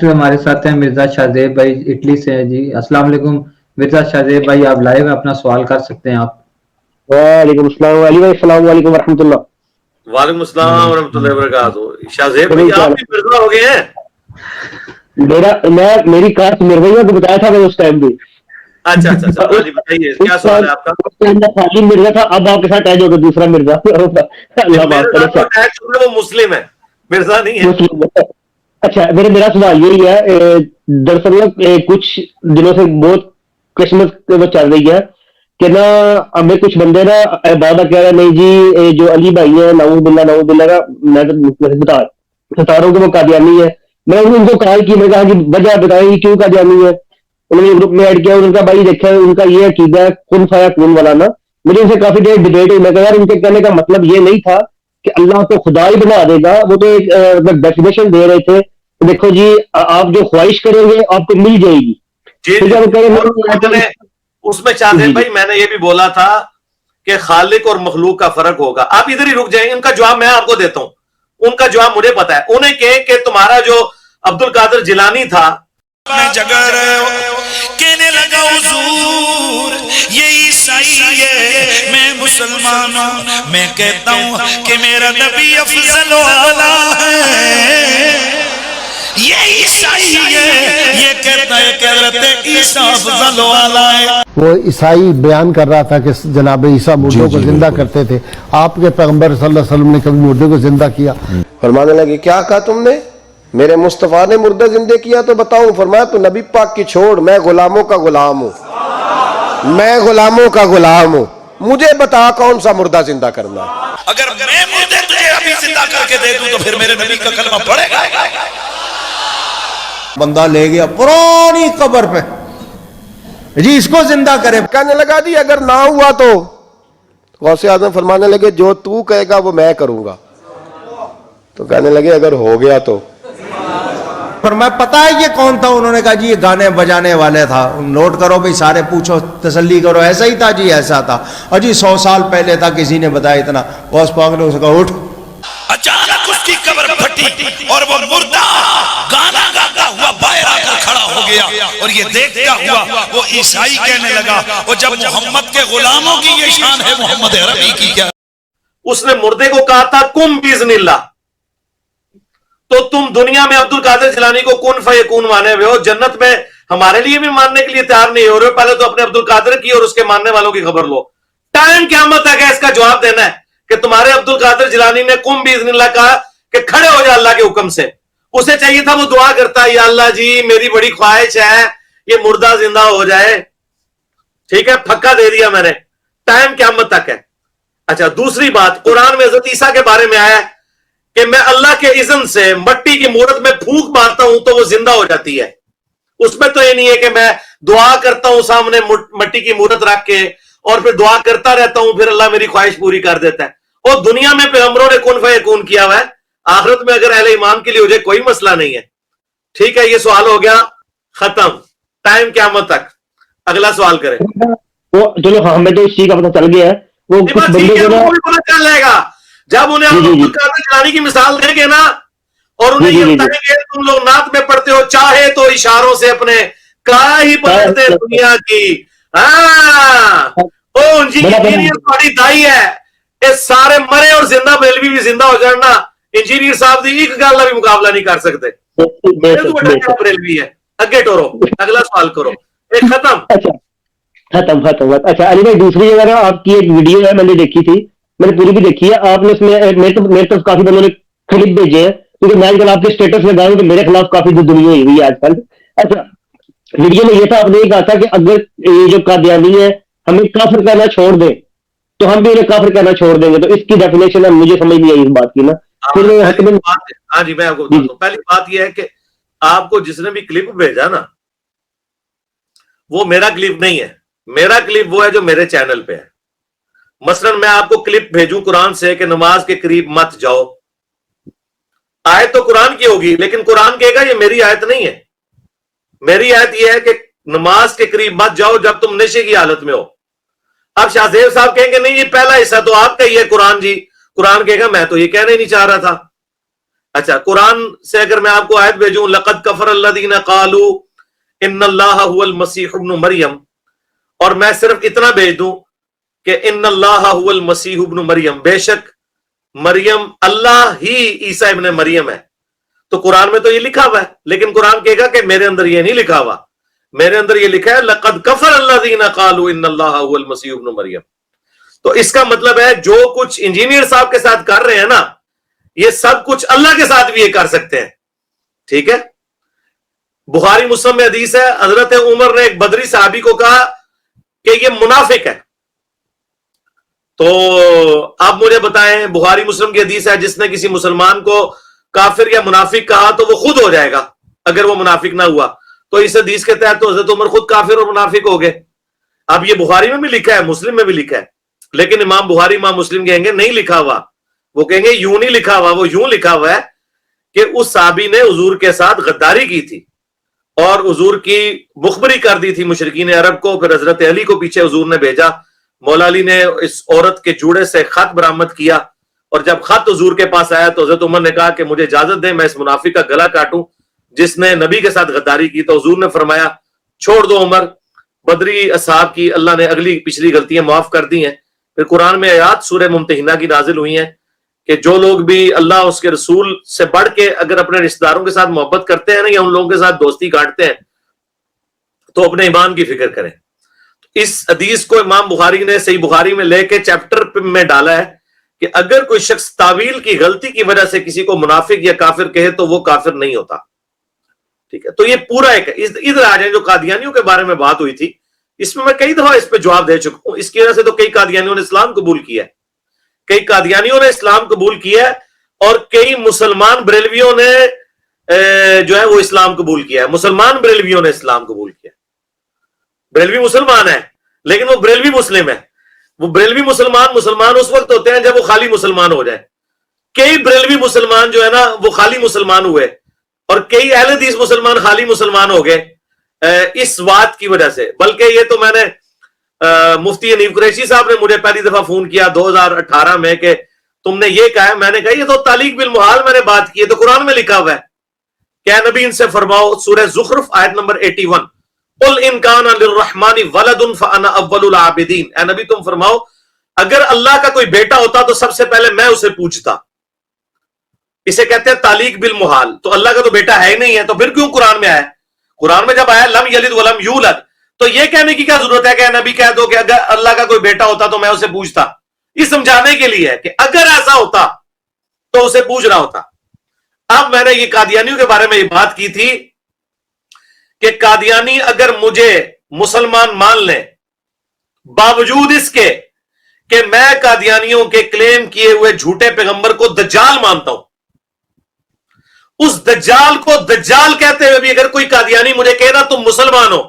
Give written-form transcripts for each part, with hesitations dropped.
Next हमारे साथ हैं मिर्जा शाहजेब भाई इटली से हैं जी। अस्सलाम वालेकुम मिर्जा शाहजेब भाई, आप लाइव हैं, अपना सवाल कर सकते हैं आप। वालेकुम अस्सलाम अली भाई, अस्सलाम वालेकुम वरहमतुल्लाह। वालेकुम अस्सलाम वरहमतुल्लाही वबरकातुहू। शाहजेब भाई आप भी मिर्जा हो गए हैं? मेरी कास्ट मिर्जा को बताया था मैं उस टाइम भी। अच्छा अच्छा अच्छा, हाँ जी बताइए क्या सवाल है आपका? खाली मिर्जा था, अब आपके साथ अटैच हो गया दूसरा मिर्जा। अल्लाह माफ करे, वो मुस्लिम है, मिर्जा नहीं है। अच्छा मेरा सवाल यही है, दरअसल कुछ दिनों से बहुत क्रिसमस वो चल रही है कि ना हमें कुछ बंदे ना बाबा कह रहे नहीं जी जो अली भाई है नाउज़ बिल्ला का मैं बता रहा हूँ कि वो कादियानी है। मैं उनको कहा कि मैं कहा कि वजह बताएं क्यों कादियानी है। उन्होंने ग्रुप में ऐड किया, उनका भाई देखा उनका ये अकीदा है कुन फाया कुन वाला ना। मुझे उनसे काफी देर डिबेट हुई, मैं कहा यार उनके कहने का मतलब ये नहीं था कि अल्लाह को खुदा ही बना देगा, वो तो एक डेफिनेशन दे रहे थे तो देखो जी आप जो ख्वाहिश करेंगे आपको मिल जाएगी। उसमें शाहजेब भाई मैंने ये भी बोला था कि खालिक और मखलूक का फर्क होगा। आप इधर ही रुक जाएंगे, उनका जवाब मैं आपको देता हूं। उनका जवाब मुझे पता है। उन्हें कहे कि तुम्हारा जो अब्दुल कादिर जिलानी था जगर कहने लगा हुजूर ये ईसाई है, मैं मुसलमान हूं, मैं कहता हूं कि मेरा नबी अफजल वाला है। ये ईसाई है, ये कहता है कि हज़रत ईसा अफजल वाला है। वो ईसाई बयान कर रहा था कि जनाब ईसा मुर्दों को जिंदा करते थे। आपके पैगंबर सल्लल्लाहु अलैहि वसल्लम ने कभी मुर्दे को जिंदा किया? फरमाने लगे क्या कहा तुमने, मेरे मुस्तफा ने मुर्दा जिंदे किया तो बताऊं? फरमाया तो नबी पाक की छोड़, मैं गुलामों का गुलाम हूं, मैं गुलामों का गुलाम हूं, मुझे बता कौन सा मुर्दा जिंदा करना। अगर मैं मुर्दे तुझे अभी जिंदा करके दे दूं तो फिर मेरे नबी का कलमा पड़ेगा? बंदा ले गया पुरानी कब्र पे, जी इसको जिंदा करे। कहने लगा जी अगर ना हुआ तो गौसे आजम फरमाने लगे जो तू कहेगा वो मैं करूंगा। तो कहने लगे अगर हो गया तो पर मैं पता है ये कौन था? उन्होंने कहा जी ये गाने बजाने वाले था। नोट करो भाई, सारे पूछो तसल्ली करो, ऐसा ही था जी ऐसा था। और जी 100 साल पहले था, किसी ने बताया इतना। गौस पाक ने उसका उठ, अचानक उसकी कब्र फटी और वो मुर्दा गाना गाता हुआ बाहर आकर खड़ा हो गया और ये देखता हुआ वो ईसाई कहने लगा वो जब मोहम्मद के गुलामों की ये शान है मोहम्मद अरबी की क्या? उसने मुर्दे को कहा था कुम बिज़निल्लाह। तो तुम दुनिया में अब्दुल कादिर जिलानी को कुन फयकून माने हुए हो, जन्नत में हमारे लिए भी मानने के लिए तैयार नहीं हो रहे हो। पहले तो अपने अब्दुल कादिर की और उसके मानने वालों की खबर लो। टाइम क़यामत तक है इसका जवाब देना है कि तुम्हारे अब्दुल कादिर जिलानी ने कुम बिज़निल्लाह कहा कि खड़े हो जा अल्लाह के हुक्म से। उसे चाहिए था वो दुआ करता या अल्लाह जी मेरी बड़ी ख्वाहिश है ये मुर्दा जिंदा हो जाए। ठीक है, फक्का दे दिया मैंने, टाइम क़यामत तक है। अच्छा दूसरी बात, कुरान में हज़रत ईसा के बारे में आया है कि मैं अल्लाह के इज़्न से मट्टी की मूरत में फूंक मारता हूं तो वो जिंदा हो जाती है। उसमें तो ये नहीं है कि मैं दुआ करता हूं सामने मट्टी की मूरत रख के और फिर दुआ करता रहता हूं फिर अल्लाह मेरी ख्वाहिश पूरी कर देता है। और दुनिया में पैगंबरों ने कुन फयकून किया हुआ है, आखिरत में अगर अहले ईमान के लिए हो जाए कोई मसला नहीं है। ठीक है, ये सवाल हो गया खत्म, टाइम क़यामत तक। अगला सवाल करें। वो चलो हाँ, हमें तो इस चीज का पता चल गया है। वो कुछ बंदे जो ना पता चल जाएगा जब उन्हें अब्दुल कादिर जिलानी की मिसाल देंगे ना और उन्हें ये बताएंगे तुम लोग नात में पढ़ते हो चाहे तो इशारों से अपने कहा ही पकड़ते दुनिया की। हाँ ओ इंजीनियर तुम्हारी दाई है, ये सारे मरे और जिंदा बेलवी भी जिंदा हो जाए ना, इंजीनियर साहब की एक गल का भी मुकाबला नहीं कर सकते। बेलवी है। अगे टोरो, अगला सवाल करो। एक खत्म खत्म। अच्छा अली भाई दूसरी जगह ना आपकी एक वीडियो है, मैंने देखी थी, मैंने पूरी भी देखी है। आपने उसमें मेरे तो काफी बंदों ने क्लिप भेजे हैं क्योंकि मैं आजकल आपके स्टेटस में डालूं तो मेरे खिलाफ काफी दुनिया हुई है आजकल। अच्छा वीडियो में ये था, आपने ये कहा था कि अगर ये जो कादियानी है हमें काफिर कहना छोड़ दे तो हम भी उन्हें काफिर कहना छोड़ देंगे। तो इसकी डेफिनेशन है, मुझे समझ नहीं आई इस बात की ना। हाँ जी मैं आपको बताता हूं। पहली बात यह है कि आपको जिसने भी क्लिप भेजा ना वो मेरा क्लिप नहीं है। मेरा क्लिप वो है जो मेरे चैनल पे है। मसलन मैं आपको क्लिप भेजूं कुरान से कि नमाज के करीब मत जाओ, आयत तो कुरान की होगी लेकिन कुरान कहेगा ये मेरी आयत नहीं है। मेरी आयत ये है कि नमाज के करीब मत जाओ जब तुम नशे की हालत में हो। अब शाहजेब साहब कहेंगे नहीं ये पहला हिस्सा तो आपका ही है कुरान जी, कुरान कहेगा मैं तो ये कहना ही नहीं चाह रहा था। اچھا قرآن سے اگر میں آپ کو آیت بھیجوں لقد کفر الذین قالوا ان اللہ هو المسیح ابن مریم، اور میں صرف اتنا بھیج دوں کہ ان اللہ هو المسیح ابن مریم، بے شک مریم اللہ ہی عیسیٰ ابن مریم ہے، تو قرآن میں تو یہ لکھا ہوا ہے، لیکن قرآن کہے گا کہ میرے اندر یہ نہیں لکھا ہوا، میرے اندر یہ لکھا ہے لقد کفر الذین قالوا ان اللہ هو المسیح ابن مریم۔ تو اس کا مطلب ہے جو کچھ انجینئر صاحب کے ساتھ کر رہے ہیں نا، یہ سب کچھ اللہ کے ساتھ بھی یہ کر سکتے ہیں، ٹھیک ہے۔ بخاری مسلم میں حدیث ہے، حضرت عمر نے ایک بدری صحابی کو کہا کہ یہ منافق ہے، تو آپ مجھے بتائیں، بخاری مسلم کی حدیث ہے جس نے کسی مسلمان کو کافر یا منافق کہا تو وہ خود ہو جائے گا اگر وہ منافق نہ ہوا، تو اس حدیث کے تحت تو حضرت عمر خود کافر اور منافق ہو گئے۔ اب یہ بخاری میں بھی لکھا ہے، مسلم میں بھی لکھا ہے، لیکن امام بخاری امام مسلم کہیں گے نہیں لکھا ہوا، وہ کہیں گے یوں نہیں لکھا ہوا، وہ یوں لکھا ہوا ہے کہ اس صحابی نے حضور کے ساتھ غداری کی تھی اور حضور کی مخبری کر دی تھی مشرکین عرب کو، پھر حضرت علی کو پیچھے حضور نے بھیجا، مولا علی نے اس عورت کے جوڑے سے خط برآمد کیا، اور جب خط حضور کے پاس آیا تو حضرت عمر نے کہا کہ مجھے اجازت دیں میں اس منافق کا گلا کاٹوں جس نے نبی کے ساتھ غداری کی، تو حضور نے فرمایا چھوڑ دو عمر، بدری اصحاب کی اللہ نے اگلی پچھلی غلطیاں معاف کر دی ہیں۔ پھر قرآن میں آیات سورہ ممتحنہ کی نازل ہوئی ہیں کہ جو لوگ بھی اللہ اس کے رسول سے بڑھ کے اگر اپنے رشتہ داروں کے ساتھ محبت کرتے ہیں نا، یا ان لوگوں کے ساتھ دوستی کاٹتے ہیں، تو اپنے ایمان کی فکر کریں۔ اس حدیث کو امام بخاری نے صحیح بخاری میں لے کے چیپٹر میں ڈالا ہے کہ اگر کوئی شخص تعویل کی غلطی کی وجہ سے کسی کو منافق یا کافر کہے تو وہ کافر نہیں ہوتا، ٹھیک ہے۔ تو یہ پورا ایک ادھر آ جائیں، جو قادیانیوں کے بارے میں بات ہوئی تھی، اس میں کئی دفعہ اس پہ جواب دے چکا ہوں، اس کی وجہ سے تو کئی قادیانیوں نے اسلام قبول کیا ہے، کئی قادیانیوں نے اسلام قبول کیا ہے، اور کئی مسلمان بریلویوں نے جو ہے وہ اسلام قبول کیا ہے، مسلمان بریلویوں نے اسلام قبول کیا ہے۔ بریلوی مسلمان ہے لیکن وہ بریلوی مسلم ہے، وہ بریلوی مسلمان اس وقت ہوتے ہیں جب وہ خالی مسلمان ہو جائے۔ کئی بریلوی مسلمان جو ہے نا وہ خالی مسلمان ہوئے، اور کئی اہل حدیث مسلمان خالی مسلمان ہو گئے اس بات کی وجہ سے۔ بلکہ یہ تو میں نے مفتی حنیف قریشی صاحب نے مجھے پہلی دفعہ فون کیا 2018 میں کہ تم نے یہ کہا ہے، میں نے کہا یہ تو تعلیق بالمحال میں نے بات کی ہے، تو قرآن میں لکھا ہوا ہے کہ اے نبی ان سے فرماؤ، سورہ زخرف آیت نمبر 81، قل ان کان للرحمن ولد فانا اول العابدین، اے نبی تم فرماؤ اگر اللہ کا کوئی بیٹا ہوتا تو سب سے پہلے میں اسے پوچھتا۔ اسے کہتے ہیں تعلیق بالمحال، تو اللہ کا تو بیٹا ہے ہی نہیں ہے، تو پھر کیوں قرآن میں آیا؟ قرآن میں جب آیا لم یلد ولم یولد، تو یہ کہنے کی کیا ضرورت ہے کہ نبی کہہ دو کہ اگر اللہ کا کوئی بیٹا ہوتا تو میں اسے پوچھتا؟ یہ سمجھانے کے لیے ہے کہ اگر ایسا ہوتا تو اسے پوچھنا ہوتا۔ اب میں نے یہ قادیانیوں کے بارے میں یہ بات کی تھی کہ قادیانی اگر مجھے مسلمان مان لیں باوجود اس کے کہ میں قادیانیوں کے کلیم کیے ہوئے جھوٹے پیغمبر کو دجال مانتا ہوں، اس دجال کو دجال کہتے ہوئے بھی اگر کوئی قادیانی مجھے کہے نا تم مسلمان ہو،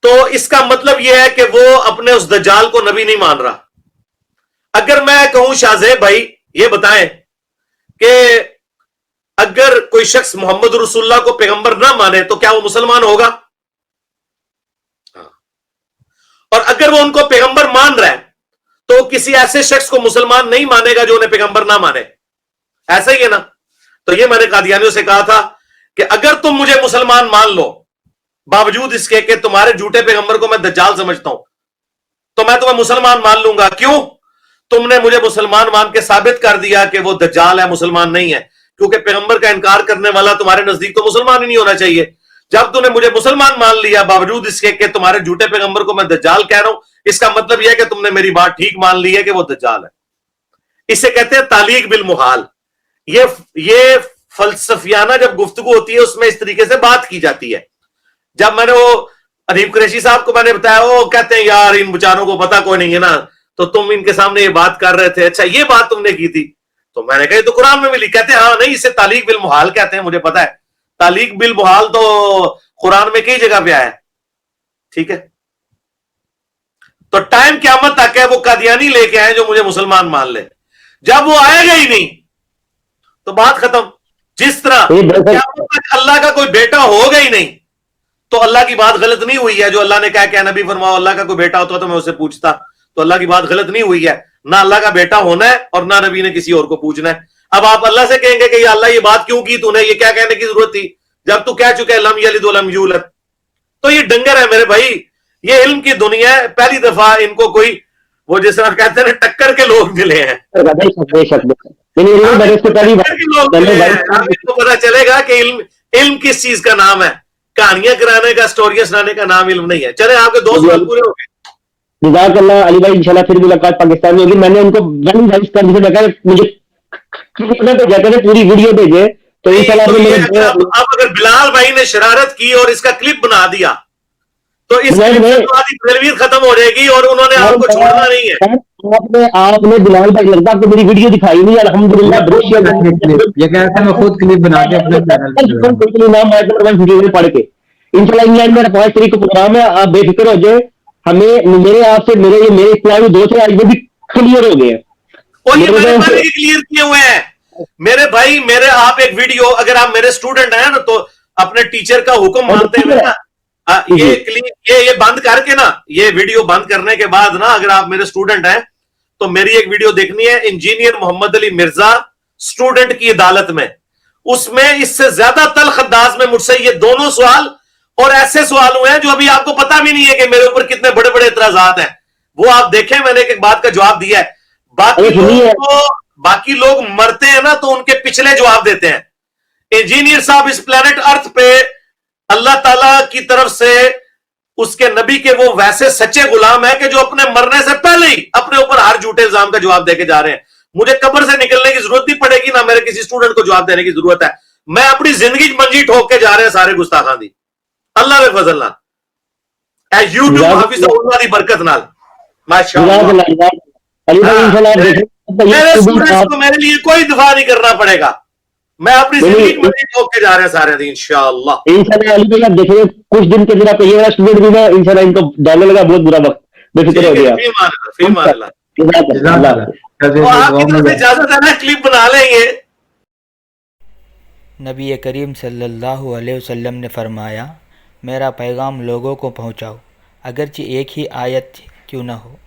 تو اس کا مطلب یہ ہے کہ وہ اپنے اس دجال کو نبی نہیں مان رہا۔ اگر میں کہوں شاہ زیب بھائی یہ بتائیں کہ اگر کوئی شخص محمد رسول اللہ کو پیغمبر نہ مانے تو کیا وہ مسلمان ہوگا؟ اور اگر وہ ان کو پیغمبر مان رہا ہے تو کسی ایسے شخص کو مسلمان نہیں مانے گا جو انہیں پیغمبر نہ مانے، ایسا ہی ہے نا؟ تو یہ میں نے قادیانیوں سے کہا تھا کہ اگر تم مجھے مسلمان مان لو باوجود اس کے کہ تمہارے جھوٹے پیغمبر کو میں دجال سمجھتا ہوں، تو میں تمہیں مسلمان مان لوں گا۔ کیوں؟ تم نے مجھے مسلمان مان کے ثابت کر دیا کہ وہ دجال ہے، مسلمان نہیں ہے، کیونکہ پیغمبر کا انکار کرنے والا تمہارے نزدیک تو مسلمان ہی نہیں ہونا چاہیے۔ جب تم نے مجھے مسلمان مان لیا باوجود اس کے کہ تمہارے جھوٹے پیغمبر کو میں دجال کہہ رہا ہوں، اس کا مطلب یہ ہے کہ تم نے میری بات ٹھیک مان لی ہے کہ وہ دجال ہے۔ اسے کہتے ہیں تعلیق بالمحال۔ یہ فلسفیانہ جب گفتگو ہوتی ہے اس میں اس طریقے سے بات کی جاتی ہے۔ جب میں نے وہ حنیف قریشی صاحب کو میں نے بتایا، وہ کہتے ہیں یار ان بچاروں کو پتا کوئی نہیں ہے نا، تو تم ان کے سامنے یہ بات کر رہے تھے، اچھا یہ بات تم نے کی تھی؟ تو میں نے کہا تو قرآن میں بھی لکھا، کہتے ہیں ہاں نہیں اسے تعلیق بالمحال کہتے ہیں، مجھے پتا ہے تعلیق بالمحال تو قرآن میں کئی جگہ پہ آیا ہے، ٹھیک ہے۔ تو ٹائم قیامت تک ہے وہ قادیانی لے کے آئے جو مجھے مسلمان مان لے، جب وہ آئے گا ہی نہیں تو بات ختم۔ جس طرح قیامت تک اللہ کا کوئی بیٹا ہوگا ہی نہیں تو اللہ کی بات غلط نہیں ہوئی ہے۔ جو اللہ نے کہا کہ نبی فرماؤ اللہ کا کوئی بیٹا ہوتا تو میں اسے پوچھتا، تو اللہ کی بات غلط نہیں ہوئی ہے۔ ना अल्लाह का बेटा होना है और ना नबी ने किसी और को पूछना है। अब आप अल्लाह से कहेंगे कि या अल्लाह ये बात क्यों की तूने, ये क्या कहने की जरूरत थी जब तू कह चुके लम यलिद वलम यूलद। तो ये डंगर है मेरे भाई, ये इल्म की दुनिया है, पहली दफा इनको कोई वो जिस तरह कहते हैं टक्कर के लोग मिले हैं, आपको पता चलेगा कि इल्म किस चीज का नाम है। कहानियां कराने का, स्टोरियां सुनाने का नाम इल्म नहीं है। चले आपके 2 सवाल पूरे हो गए। जज़ाकल्लाह अली भाई, इंशाल्लाह फिर मुलाकात पाकिस्तान में होगी। मैंने उनको कर दिया, मुझे पूरी वीडियो भेजे तो इंशाल्लाह अब अगर बिलाल भाई ने शरारत की और इसका क्लिप बना दिया तो इस फिल्म खत्म हो जाएगी और उन्होंने आपको छोड़ना नहीं है। आपने बिलाल भाई लगता आपको मेरी वीडियो दिखाई नहीं, अल्हम्दुलिल्लाह। ये कह रहे थे मैं खुद क्लिप बना के अपने चैनल पे पढ़ के इंशाल्लाह। इंग्लैंड में 5 तारीख को प्रोग्राम है, आप बेफिक्र हो जाए। हमें मेरे आपसे मेरे इस्लामी दोस्त आज भी क्लियर हो गए, और ये मैंने पहले ही क्लियर किए हुए हैं मेरे भाई। मेरे आप एक वीडियो, अगर आप मेरे स्टूडेंट हैं ना तो अपने टीचर का हुक्म मानते हुए ना ये बंद करके ना, ये वीडियो बंद करने के बाद ना, अगर आप मेरे स्टूडेंट हैं तो मेरी एक वीडियो देखनी है, इंजीनियर मोहम्मद अली मिर्जा स्टूडेंट की अदालत में। उसमें इससे ज्यादा तल्ख अंदाज में मुझसे ये दोनों सवाल और ऐसे सवाल हुए हैं जो अभी आपको पता भी नहीं है कि मेरे ऊपर कितने बड़े बड़े एतराजात हैं। वो आप देखें, मैंने एक बात का जवाब दिया है। बाकी लोग मरते हैं ना तो उनके पिछले जवाब देते हैं। इंजीनियर साहब इस प्लेनेट अर्थ पे अल्लाह ताला की तरफ से उसके नबी के वो वैसे सच्चे गुलाम है कि जो अपने मरने से पहले ही अपने ऊपर हर झूठे इल्जाम का जवाब देके जा रहे हैं। मुझे कब्र से निकलने की जरूरत नहीं पड़ेगी, ना मेरे किसी स्टूडेंट को जवाब देने की जरूरत है। मैं अपनी जिंदगी मंजी ठोक के जा रहे हैं सारे गुस्ताखां दी, अल्लाह के फजल नाल, यूट्यूब हाफिज अल्लाह दी बरकत नाल, माशाअल्लाह। मेरे स्टूडेंट्स को मेरे लिए कोई दफा नहीं करना पड़ेगा, मैं अपनी जिंदगी मंजी ठोक के जा रहे हैं सारे दिन इंशाअल्लाह। इंशाअल्लाह अली भाई आप देखिए कुछ दिन के बाद ये वाला स्टूडेंट भी ना इंशाअल्लाह इनको डालने लगा बहुत बुरा वक्त, बेफिक्र हो गया। तो आपकी तरफ से इजाजत है ना, क्लिप बना लेंगे। नबी करीम सल्लल्लाहु अलैहि वसल्लम ने फरमाया, मेरा पैगाम लोगों को पहुंचाओ, अगरचे एक ही आयत क्यों न हो।